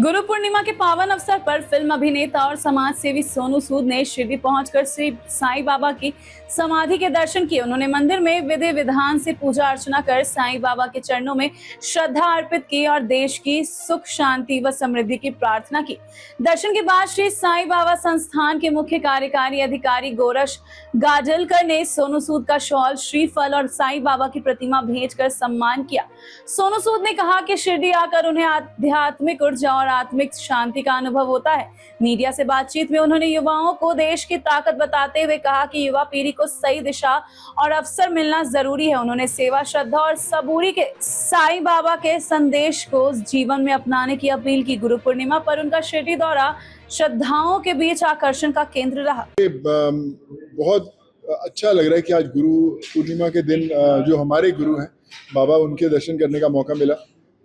गुरु पूर्णिमा के पावन अवसर पर फिल्म अभिनेता और समाज सेवी सोनू सूद ने शिरडी पहुंचकर श्री साईं बाबा की समाधि के दर्शन किए। उन्होंने मंदिर में विधि विधान से पूजा अर्चना कर साईं बाबा के चरणों में श्रद्धा अर्पित की और देश की सुख शांति व समृद्धि की प्रार्थना की। दर्शन के बाद श्री साईं बाबा संस्थान के मुख्य कार्यकारी अधिकारी गोरश गाजलकर ने सोनू सूद का शॉल, श्रीफल और साईं बाबा की प्रतिमा भेंट कर सम्मान किया। सोनू सूद ने कहा कि शिरडी आकर उन्हें आध्यात्मिक ऊर्जा और आत्मिक शांति का अनुभव होता है। मीडिया से बातचीत में उन्होंने युवाओं को देश की ताकत बताते हुए कहा कि युवा पीढ़ी को सही दिशा और अवसर मिलना जरूरी है। उन्होंने सेवा, श्रद्धा और सबूरी के साईं बाबा के संदेश को जीवन में अपनाने की अपील की। गुरु पूर्णिमा पर उनका शिरडी दौरा श्रद्धाओं के बीच आकर्षण का केंद्र रहा। बहुत अच्छा लग रहा है कि आज गुरु पूर्णिमा के दिन जो हमारे गुरु हैं बाबा, उनके दर्शन करने का मौका मिला।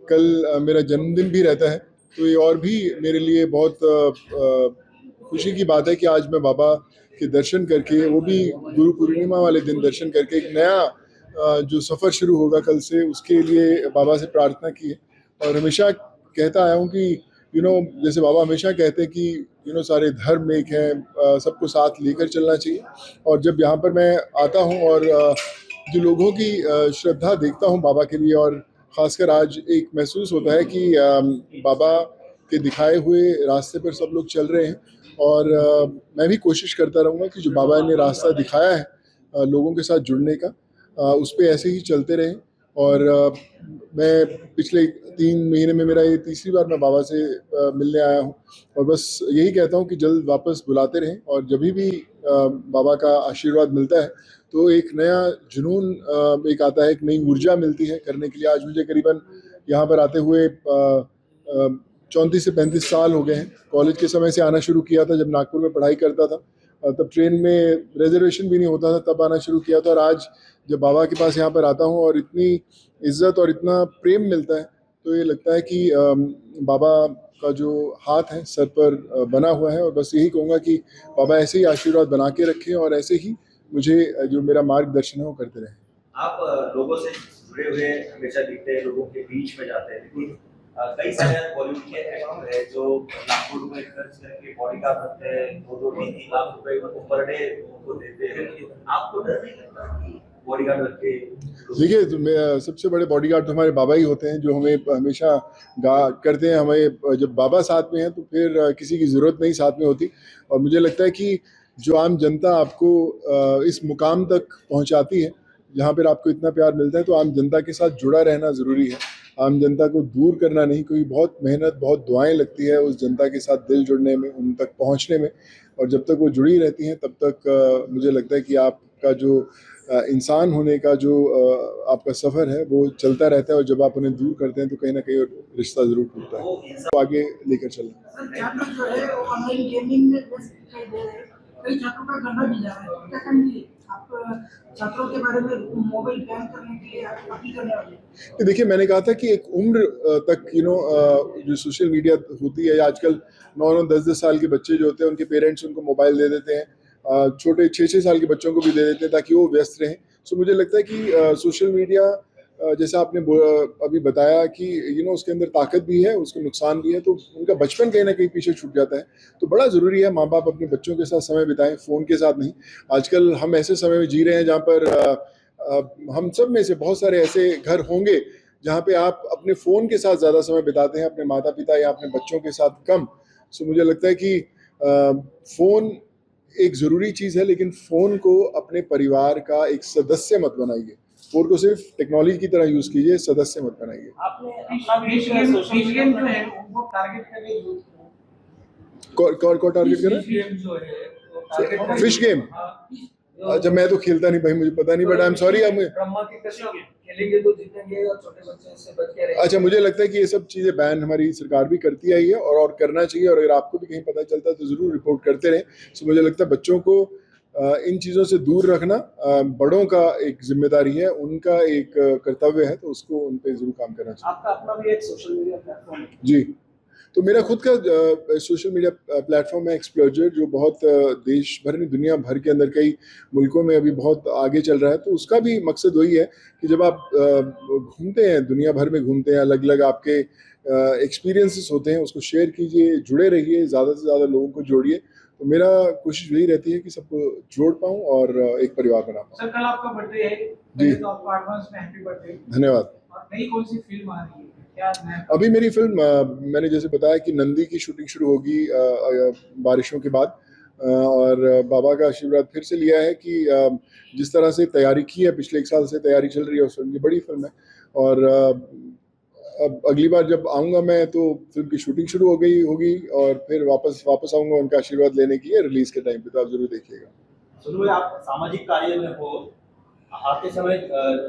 कल मेरा जन्मदिन भी रहता है, तो ये और भी मेरे लिए बहुत खुशी की बात है कि आज मैं बाबा के दर्शन करके, वो भी गुरु पूर्णिमा वाले दिन दर्शन करके, एक नया जो सफ़र शुरू होगा कल से, उसके लिए बाबा से प्रार्थना की है। और हमेशा कहता आया हूँ कि जैसे बाबा हमेशा कहते हैं कि सारे धर्म एक हैं, सबको साथ लेकर चलना चाहिए। और जब यहाँ पर मैं आता हूँ और जो लोगों की श्रद्धा देखता हूँ बाबा के लिए, और ख़ासकर आज एक महसूस होता है कि बाबा के दिखाए हुए रास्ते पर सब लोग चल रहे हैं। और मैं भी कोशिश करता रहूँगा कि जो बाबा ने रास्ता दिखाया है लोगों के साथ जुड़ने का, उस पर ऐसे ही चलते रहें। और मैं पिछले 3 महीने में मेरा ये तीसरी बार मैं बाबा से मिलने आया हूँ, और बस यही कहता हूँ कि जल्द वापस बुलाते रहें। और जब भी बाबा का आशीर्वाद मिलता है तो एक नया जुनून एक आता है, एक नई ऊर्जा मिलती है करने के लिए। आज मुझे करीबन यहाँ पर आते हुए 34 से 35 साल हो गए हैं। कॉलेज के समय से आना शुरू किया था, जब नागपुर में पढ़ाई करता था तब ट्रेन में रिजर्वेशन भी नहीं होता था, तब आना शुरू किया था। और आज जब बाबा के पास यहाँ पर आता हूँ और इतनी इज्जत और इतना प्रेम मिलता है, तो ये लगता है कि बाबा का जो हाथ है सर पर बना हुआ है। और बस यही कहूँगा कि बाबा ऐसे ही आशीर्वाद बना के रखें और ऐसे ही मुझे जो मेरा मार्गदर्शन है वो करते रहें। आप लोगों से जुड़े हुए हमेशा दिखते हैं, लोगों के बीच में जाते हैं, लेकिन कई सारे बॉलीवुड के एक्टर हैं जो लाखों रुपए खर्च करके बॉडीगार्ड रखते हैं, 2-3 लाख रुपए पर डे उनको देते हैं। आपको डर नहीं लगता कि बॉडीगार्ड रख के? देखिए, सबसे बड़े बॉडीगार्ड तो हमारे बाबा ही होते हैं, जो हमें हमेशा करते हैं। हमें जब बाबा साथ में हैं तो फिर किसी की ज़रूरत नहीं साथ में होती। और मुझे लगता है कि जो आम जनता आपको इस मुकाम तक पहुंचाती है, जहां पर आपको इतना प्यार मिलता है, तो आम जनता के साथ जुड़ा रहना ज़रूरी है। आम जनता को दूर करना नहीं, कोई बहुत मेहनत, बहुत दुआएं लगती है उस जनता के साथ दिल जुड़ने में, उन तक पहुंचने में। और जब तक वो जुड़ी रहती हैं तब तक मुझे लगता है कि आपका जो इंसान होने का जो आपका सफ़र है वो चलता रहता है। और जब आप उन्हें दूर करते हैं तो कहीं ना कहीं रिश्ता ज़रूर टूटता है। तो आगे लेकर चलना। छात्र जो है वो ऑनलाइन गेमिंग में व्यस्त दिखाई दे रहे हैं, कई छात्रों का गंदा भी जा रहा है। क्या कहेंगे आप छात्रों के बारे में, मोबाइल बैन करने के लिए अपील करने वाले? देखिए, मैंने कहा था कि एक उम्र तक जो सोशल मीडिया होती है, आजकल 9-9, 10-10 साल के बच्चे जो होते हैं, उनके पेरेंट्स उनको मोबाइल दे देते हैं। छोटे 6-6 साल के बच्चों को भी दे देते हैं ताकि वो व्यस्त रहें। सो मुझे लगता है कि सोशल मीडिया, जैसा आपने अभी बताया कि उसके अंदर ताकत भी है, उसके नुकसान भी है, तो उनका बचपन कहीं ना कहीं पीछे छूट जाता है। तो बड़ा ज़रूरी है माँ बाप अपने बच्चों के साथ समय बिताएं, फ़ोन के साथ नहीं। आजकल हम ऐसे समय में जी रहे हैं जहाँ पर हम सब में से बहुत सारे ऐसे घर होंगे जहाँ पे आप अपने फ़ोन के साथ ज़्यादा समय बिताते हैं, अपने माता पिता या अपने बच्चों के साथ कम। सो मुझे लगता है कि फ़ोन एक ज़रूरी चीज़ है, लेकिन फ़ोन को अपने परिवार का एक सदस्य मत बनाइए। फ़ोन को सिर्फ टेक्नोलॉजी की तरह यूज़ कीजिए, सदस्य मत बनाइए। आपने अपना फिश गेम जो है वो टारगेट करके यूज कौन टारगेट कर रहा है? Fish game? अच्छा, मैं तो खेलता नहीं भाई, मुझे पता नहीं, but I am sorry. Brahma की कसम खेलेंगे तो जीतेंगे और छोटे बच्चे इससे बच के रहेंगे। अच्छा, मुझे लगता है कि ये सब चीज़ें बैन हमारी सरकार भी करती आई है और करना चाहिए। और अगर आपको भी कहीं पता चलता है तो ज़रूर रिपोर्ट करते रहें। सो मुझे लगता है बच्चों को इन चीज़ों से दूर रखना बड़ों का एक जिम्मेदारी है, उनका एक कर्तव्य है, तो उसको उन पर ज़रूर काम करना चाहिए। आपका अपना भी एक सोशल मीडिया प्लेटफॉर्म है? जी, तो मेरा खुद का सोशल मीडिया प्लेटफॉर्म है एक्सप्लोजर, जो बहुत देश भर में, दुनिया भर के अंदर कई मुल्कों में अभी बहुत आगे चल रहा है। तो उसका भी मकसद वही है कि जब आप घूमते हैं, दुनिया भर में घूमते हैं, अलग अलग आपके एक्सपीरियंसेस होते हैं, उसको शेयर कीजिए, जुड़े रहिए, ज़्यादा से ज़्यादा लोगों को जोड़िए। तो मेरा कोशिश यही रहती है कि सबको जोड़ पाऊँ और एक परिवार बना पाऊँ। सर, कल आपका बर्थडे है जी। तो आपको एडवांस में हैप्पी बर्थडे। धन्यवाद। और नई कौन सी फिल्म आ रही है, क्या नया? अभी मेरी फिल्म मैंने जैसे बताया कि नंदी की शूटिंग शुरू होगी बारिशों के बाद, और बाबा का आशीर्वाद फिर से लिया है कि जिस तरह से तैयारी की है, पिछले 1 साल से तैयारी चल रही है उस फिल्म की, बड़ी फिल्म है। और अब अगली बार जब आऊँगा मैं तो फिल्म की शूटिंग शुरू हो गई होगी, और फिर वापस आऊँगा उनका आशीर्वाद लेने के लिए रिलीज के टाइम पे। तो आप जरूर देखिएगा। शुरू में आप सामाजिक कार्य में हो, आते समय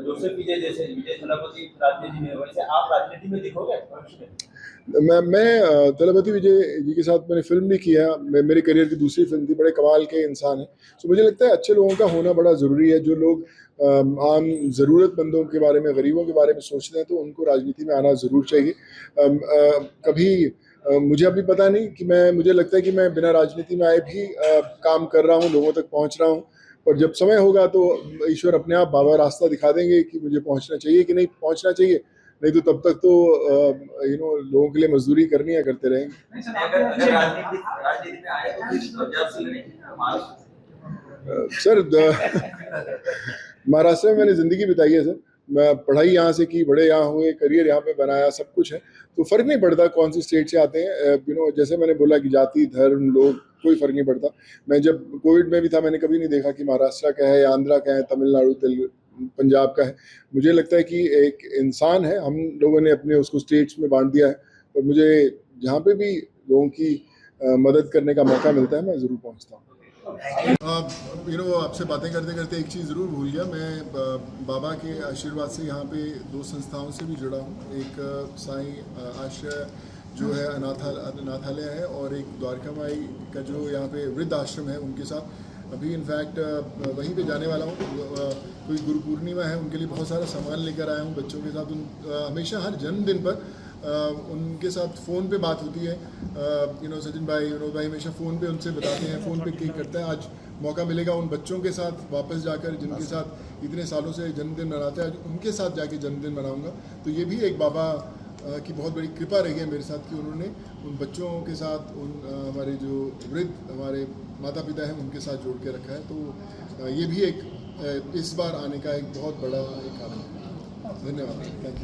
जोसेफ विजय जैसे विजय थलापति राजनीति में, वैसे आप राजनीति में दिखोगे भविष्य में? मैं तलपति विजय जी के साथ मैंने फिल्म भी किया, मेरे करियर की दूसरी फिल्म थी। बड़े कमाल के इंसान हैं। तो मुझे लगता है अच्छे लोगों का होना बड़ा ज़रूरी है। जो लोग आम ज़रूरतमंदों के बारे में, गरीबों के बारे में सोचते हैं, तो उनको राजनीति में आना ज़रूर चाहिए। कभी मुझे अभी पता नहीं कि मुझे लगता है कि मैं बिना राजनीति में आए भी काम कर रहा हूँ, लोगों तक पहुँच रहा हूँ। और जब समय होगा तो ईश्वर अपने आप, बाबा रास्ता दिखा देंगे कि मुझे पहुँचना चाहिए कि नहीं पहुँचना चाहिए। नहीं तो तब तक तो लोगों के लिए मजदूरी करनी है, करते रहेंगे। नहीं सर, अगर आपके राजनीति में आए तो फिर पंजाब से लड़ेंगे महाराष्ट्र? सर महाराष्ट्र में मैंने ज़िंदगी बिताई है सर। मैं पढ़ाई यहाँ से की, बड़े यहाँ हुए, करियर यहाँ पे बनाया, सब कुछ है। तो फ़र्क नहीं पड़ता कौन सी स्टेट से आते हैं। जैसे मैंने बोला कि जाति, धर्म, लोग, कोई फ़र्क नहीं पड़ता। मैं जब कोविड में भी था, मैंने कभी नहीं देखा कि महाराष्ट्र का है, आंध्रा का है, तमिलनाडु, तेलुगु, पंजाब का है। मुझे लगता है कि एक इंसान है, हम लोगों ने अपने उसको स्टेट्स में बांट दिया है। और मुझे जहाँ पे भी लोगों की मदद करने का मौका मिलता है, मैं ज़रूर पहुँचता हूँ। आपसे बातें करते करते एक चीज़ ज़रूर भूल गया। मैं बाबा के आशीर्वाद से यहाँ पे 2 संस्थाओं से भी जुड़ा हूँ। एक साईं आश्रय जो है अनाथालय है, और एक द्वारका माई का जो यहाँ पे वृद्ध आश्रम है, उनके साथ अभी इनफैक्ट वहीं पे जाने वाला हूँ। कोई गुरु पूर्णिमा है, उनके लिए बहुत सारा सामान लेकर आया हूँ बच्चों के साथ। हमेशा हर जन्मदिन पर उनके साथ फ़ोन पे बात होती है। सचिन भाई, विनोद भाई हमेशा फ़ोन पे उनसे बताते हैं, फ़ोन पे केक करता है। आज मौका मिलेगा उन बच्चों के साथ वापस जाकर, जिनके साथ इतने सालों से जन्मदिन मनाते हैं, आज उनके साथ जाके जन्मदिन मनाऊंगा। तो ये भी एक बाबा की बहुत बड़ी कृपा रही है मेरे साथ कि उन्होंने उन बच्चों के साथ, हमारे जो वृद्ध हमारे माता पिता हैं, उनके साथ जोड़ के रखा है। तो ये भी एक इस बार आने का एक बहुत बड़ा एक कारण है। धन्यवाद। Thank you.